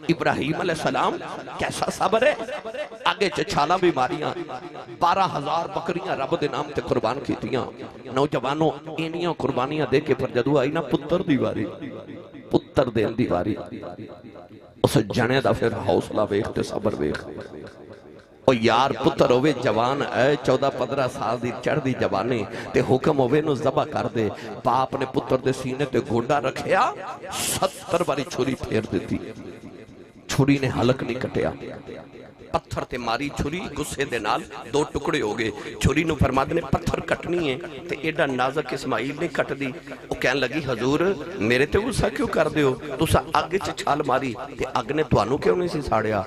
ابراہیم علیہ السلام کیسا صبر ہے، آگے چھالا بیماریاں، 12,000 بکریاں رب دے نام تے قربان کیتیاں۔ نوجوانوں اینیاں قربانیاں دے کے پر جدو آئی نا پتر دیواری، پتر دین دیواری، اس جنے دا پھر حوصلہ ویخ تے صبر ویخ۔ او یار پتر ہوئے جوان ہے 14-15 سال دی چڑھ دی جوانے تے حکم ہوئے نو ذبح کر دے، باپ نے پتر دے سینے تے گھوڑا رکھیا، 70 باری چھری پھیر دیتی، چھری نے حلق نہیں کٹیا، پتھر تے ماری چھری گسے دے نال 2 ٹکڑے ہو گئے۔ چھری نو فرماد نے پتھر کٹنی ہے تے ایڈا نازک اسماعیل نے کٹ دی۔ وہ کہن لگی حضور میرے تے غصہ کیوں کر دیو، تسا آگے چھال ماری تے اگ نے توانو کیوں نہیں سی ساڑیا؟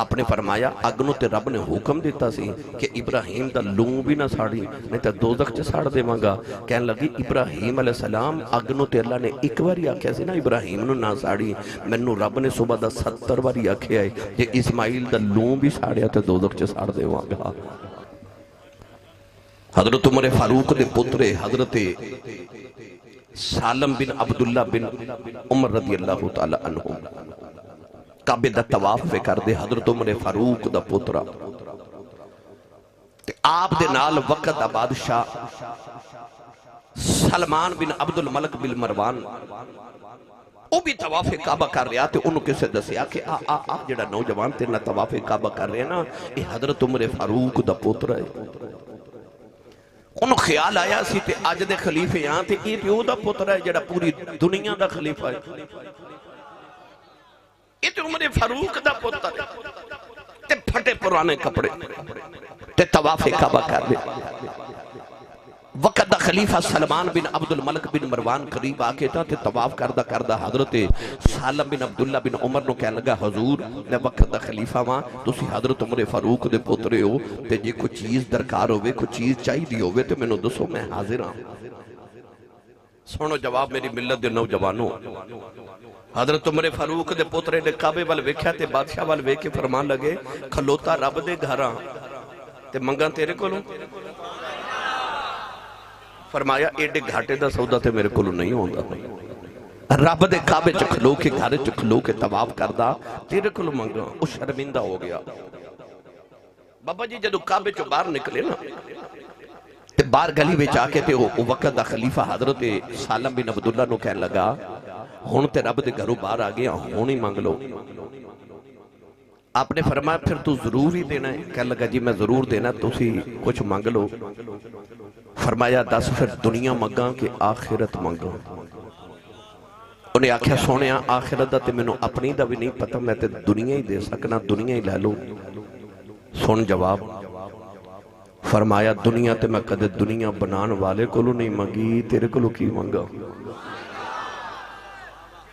آپ نے فرمایا اگ نو تے رب نے حکم دیتا سی کہ ابراہیم دا لوں بھی نہ ساڑی نہیں تے دوزخ چ ساڑ دے مانگا۔ کہن لگی ابراہیم علیہ السلام اگ نو تے اللہ نے ایک باری آکھیا سی نا ابراہیم نو نہ ساڑی، مینوں رب نے صبح دا 70 باری آکھیا ہے کہ اسماعیل دا لوں بھی ساڑیا تے دوزخ چ ساڑ دے مانگا۔ حضرت عمر فاروق دے پترے حضرت سالم بن عبداللہ بن عمر رضی اللہ تعالی عنہ کعبے دا طواف پہ کر دے، حضرت عمر فاروق دا پترا تے آپ دے نال وقت دا بادشاہ سلمان بن عبد الملک بن مروان وہ بھی طواف کعبہ کر رہا تے انہوں کسے دسیا کہ جڑا نوجوان تیرنا طواف کعبہ کر رہے ہیں نا یہ حضرت عمر فاروق دا پترا ہے۔ انہوں خیال آیا سی تے آج دے خلیفے یہاں تے یہ پیو دا پترا ہے جڑا پوری دنیا دا خلیفہ ہے، یہ تے عمر فاروق دا پترا ہے تے پھٹے پرانے کپڑے تے طواف کعبہ کر رہے۔ وقت دا خلیفہ سلمان بن عبد الملک بن مروان قریب آکے تھا تے طواف کردہ حضرت سالم بن عبداللہ بن عمر نو کہنے لگا حضور میں وقت دا خلیفہ ماں تسی حضرت عمر فاروق دے پترے ہو تے جے کوئی چیز درکار ہوئے کوئی چیز چاہی دی ہوئے تے میں نو دسو میں حاضر ہاں۔ سنو جواب میری ملت دے نوجوانوں، حضرت عمر فاروق دے پترے نے کعبے وال ویکھیا تے بادشاہ وال ویکھ کے فرمان لگے کھلوتا رب دے گھراں تے منگاں تیرے کولوں؟ فرمایا ایڈے گھاٹے دا سودا تے میرے کولوں نہیں ہوندا، رب دے کعبے چ کھلو کے گھر چ کھلو کے طواف کردا تیرے کولوں منگا۔ او شرمندہ ہو گیا۔ بابا جی جدو کعبے چ باہر نکلے نا تے باہر گلی وچ آ کے تے او وقت دا خلیفہ حضرت سالم بن عبداللہ نو کہن لگا ہن تے رب دے گھروں باہر آ گیا ہن ہی منگ لو۔ آپ نے فرمایا پھر تو ضرور ہی دینا ہے؟ کہنے لگا جی میں ضرور دینا، تسی کچھ مانگ لو۔ فرمایا دس پھر دنیا مانگاں کہ آخرت مانگاں؟ انہیں آکھیا سونیا آخرت دا تے میں نو اپنی دا بھی نہیں پتا، میں تے دنیا ہی دے سکنا، دنیا ہی لے لو۔ سن جواب، فرمایا دنیا تے میں کدے دنیا بنان والے کولو نہیں مانگی، تیرے کولو کی مانگا؟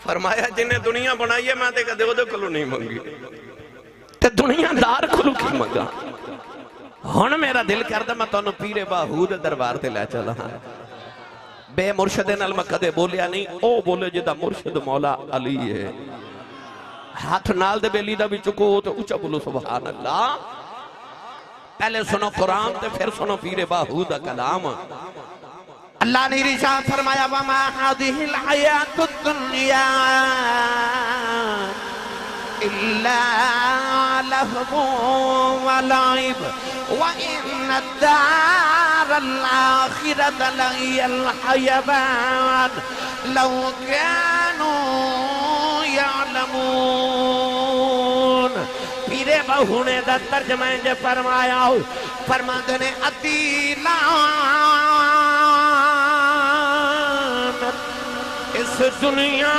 فرمایا جنہیں دنیا بنائی ہے میں تے کدے وہ دے کولو نہیں مانگی، تے دنیا دار کولو کی مانگا؟ ہن میرا دل کردہ میں تانوں پیر باہود دربار تے لے چلا ہاں۔ بے مرشد نال میں کدے بولیا نہیں، او بولے جدا مرشد مولا علی ہے۔ ہاتھ نال دے بیلی دا بھی چکو تو اچھا بولو سبحان اللہ۔ پہلے سنو قرآن تے پھر سنو پیر باہود کلام۔ اللہ نے رشاد فرمایا وما هذه الحیات الدنیا إلا لهو ولعب وإن الدار الآخرة لهي الحيوان لو كانوا يعلمون۔ پیرے بہو نے دا ترجمہ جو فرمایا فرماتے نے اتیلانت اس دنیا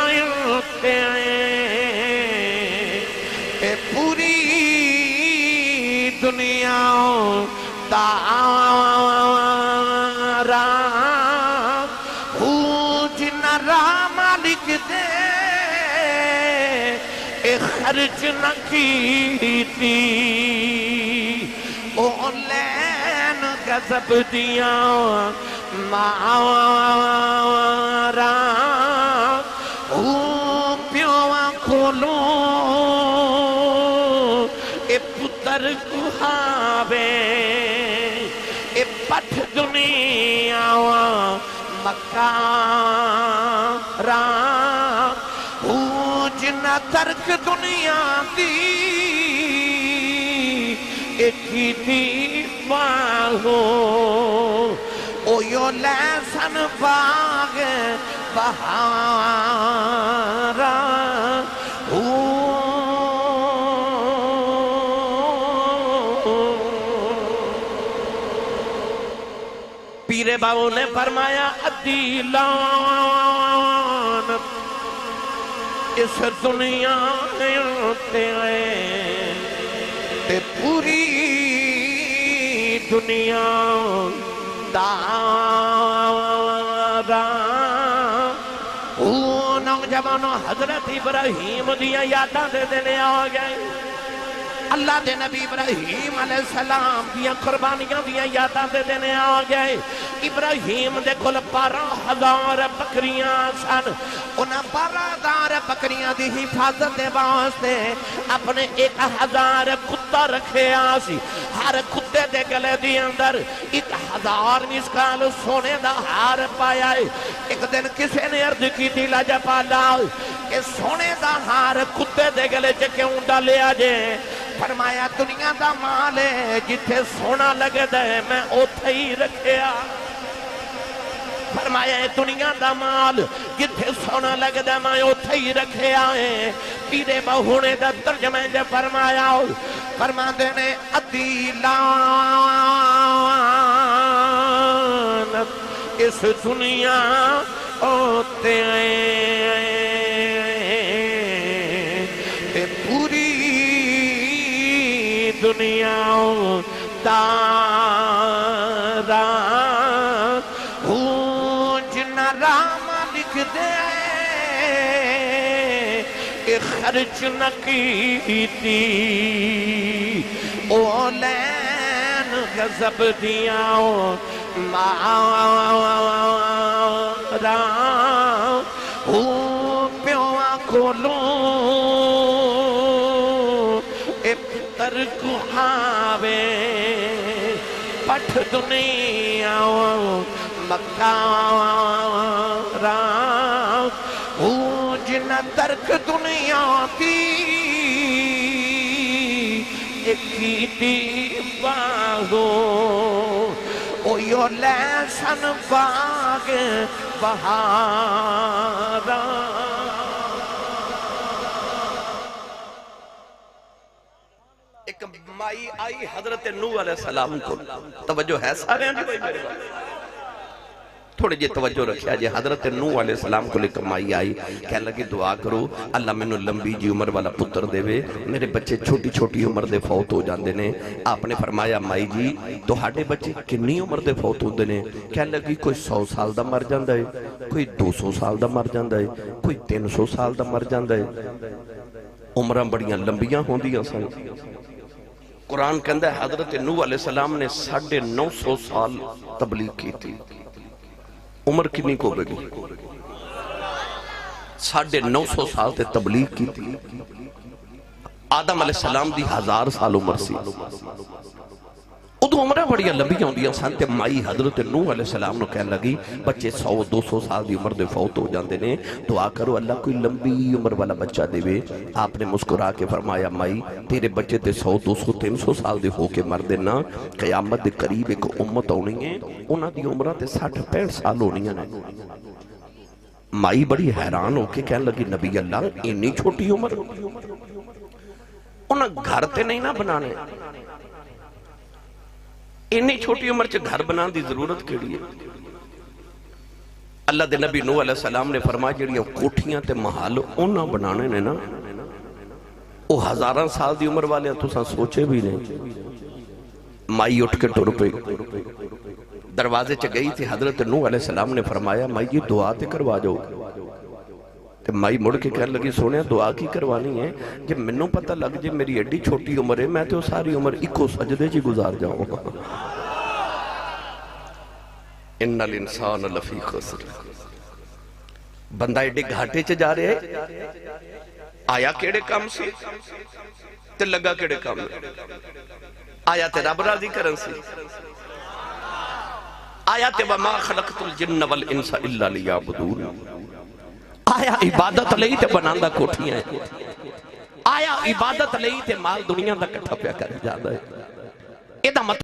پوری دنیا تارا خوج نرا مالک دے خرچ نہ کیتی اولین غضب دیا مارا پیو کھولو اے پتر کہاوے اے پٹھ دنیا مکارا نہ ترک دنیا دنیا دی ایک دی باہو او یو لیسن باغ بہارا پیر باو نے فرمایا عدیلان اس دنیا تے پوری دنیا دارا نوجوانوں حضرت ابراہیم دیا یاداں دے دینے آ گئے اللہ دے نبی ابراہیم علیہ السلام دیا قربانیاں دیا یاداں دے دینے آ گئے ابراہیم دے کل 12,000 بکریاں سن انہاں 12,000 بکریاں دی حفاظت دے واسطے اپنے 1,000 کتا رکھے آسی ہر کتے دے گلے دی اندر 1,000 مسکال سونے دا ہار پایا ہے ایک دن کسے نے عرض کی تھی لاجا پالا کہ سونے دا ہار کتے دے گلے چکے اونڈا لیا جے فرمایا دنیا دا مال ہے جتھے سونا لگے دے میں اوتھے ہی رکھیا فرمایا دنیا دا مال جتھے سونا لگے دے میں اوتھے ہی رکھیا ہے پیرے بہونے دا ترجمہ جے فرمایا فرما دینے عدیلان اس دنیا اوتے دنیا تارا جنا راما لکھ دے خرچ نہ کیتی اولین غضب دیا مارا پیواں کھولوں کو آوے پٹھ دنیا مکہ جنہ ترک دنیا کی ایک دی باہو او یو لیسن باغ بہارا ایک مائی آئی حضرت نوح علیہ السلام کو توجہ ہے سارے ہیں جی بھائی میرے بات تھوڑے جی توجہ رکھیا جی حضرت نوح علیہ السلام کو لے کر مائی آئی کہنے لگی دعا کرو اللہ میں نے لمبی جی عمر والا پتر دے وے میرے بچے چھوٹی چھوٹی عمر دے فوت ہو جاندے نے آپ نے فرمایا مائی جی تو ہاڑے بچے کنی عمر دے فوت ہو دے نے کہنے لگی کوئی 100 سال دا مر جاندہ ہے کوئی 200 سال دا مر جاندہ ہے کوئی 300 سال دا مر جاندہ ہے عمرہ بڑیاں لمبیاں ہوں دیاں سن قرآن کہندہ ہے حضرت نوح علیہ السلام نے 950 سال تبلیغ کی تھی عمر کنی کو بگی 950 سال تے تبلیغ کی تھی آدم علیہ السلام دی 1000 سال عمر سی ادو عمرہ بڑیا لمبی ہوں دیاں سانتے مائی حضرت نوح علیہ السلام نے کہنے لگی بچے 100-200 سال دی عمر دے فوت ہو جاندے نے دعا کرو اللہ کوئی لمبی عمر والا بچہ دے وے آپ نے مسکرا کے فرمایا مائی تیرے بچے تے 100-200-300 سال دے ہو کے مر دینا قیامت دے قریب ایک امت ہونی ہے انہاں دی عمرہ تے 60-65 سال ہونی ہے مائی بڑی حیران ہو کے کہنے لگی نبی اللہ انی چھوٹی عمر انہاں گھر تے نہیں نہ بنانے انی چھوٹی عمر چھ گھر بنان دی ضرورت کے لیے اللہ دے نبی نوح علیہ السلام نے فرمایا جڑیاں کوٹھیاں تے محل انہاں بنانے نے نا او 1000 سال دی عمر والے تو ساں سوچے بھی نہیں مائی اٹھ کے ٹر پئی دروازے چ گئی تھی حضرت نوح علیہ السلام نے فرمایا مائی یہ دعا تے کروا جاؤ تے مائی مڑ کے کہنے لگی سونے دعا کی کروانی ہے جب منوں پتہ لگ جے میری ایڈی چھوٹی عمر ہے میں تو ساری عمر ایکو سجدے جی گزار جاؤں ان الانسان لفی خسر بندہ ایڈے گھاٹے چ جا رہے آیا کیڑے کام سی تے لگا کیڑے کام آیا تے رب راضی کرن سی آیا تے وما خلقت الجن والانس الا لیعبدون آیا عبادت لئی تے بناندہ کوٹھیاں ہیں آیا عبادت لئی تے مال دنیا دا کٹھا پیا کر جاندہ ہے۔ یہ دا مطلب